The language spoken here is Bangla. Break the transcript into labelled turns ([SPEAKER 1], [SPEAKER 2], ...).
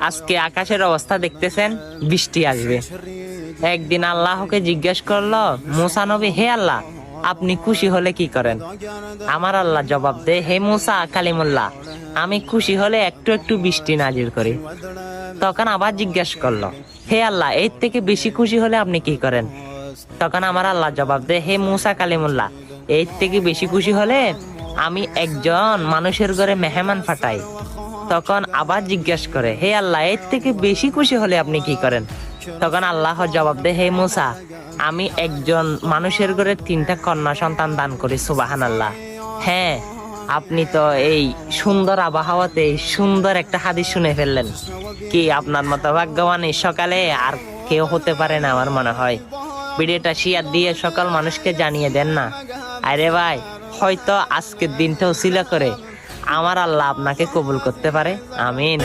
[SPEAKER 1] আজকে আকাশের অবস্থা দেখতেছেন, বৃষ্টি আসবে। একদিন আল্লাহকে জিজ্ঞেস করলো মুসা নবী, হে আল্লাহ, আপনি খুশি হলে কি করেন? আমার আল্লাহ জবাব দে, হে মুসা কালিমুল্লাহ, আমি খুশি হলে একটু একটু বৃষ্টি নাজিল করি। তখন আবার জিজ্ঞেস করলো, হে আল্লাহ, এর থেকে বেশি খুশি হলে আপনি কি করেন? তখন আমার আল্লাহ জবাব দে, হে মুসা কালিমুল্লাহ, এর থেকে বেশি খুশি হলে আমি একজন মানুষের ঘরে মেহমান পাঠাই। তখন আবার জিজ্ঞেস করে, হে আল্লাহ, এর থেকে বেশি খুশি হলে আপনি কি করেন? তখন আল্লাহ জবাব দে, হে মুসা, আমি একজন মানুষের ঘরে 3টা কন্যা সন্তান দান করি। সুবহানাল্লাহ। হ্যাঁ, আপনি তো এই সুন্দর আবহাওয়াতে সুন্দর একটা হাদিস শুনে ফেললেন। কি আপনার মতো ভাগ্যবান এই সকালে আর কেউ হতে পারে না আমার মনে হয়। ভিডিওটা শেয়ার দিয়ে সকল মানুষকে জানিয়ে দেন না। আরে ভাই, হয়তো আজকের দিনটা উসিলা করে আমার আল্লাহ আপনাকে কবুল করতে পারে। আমিন।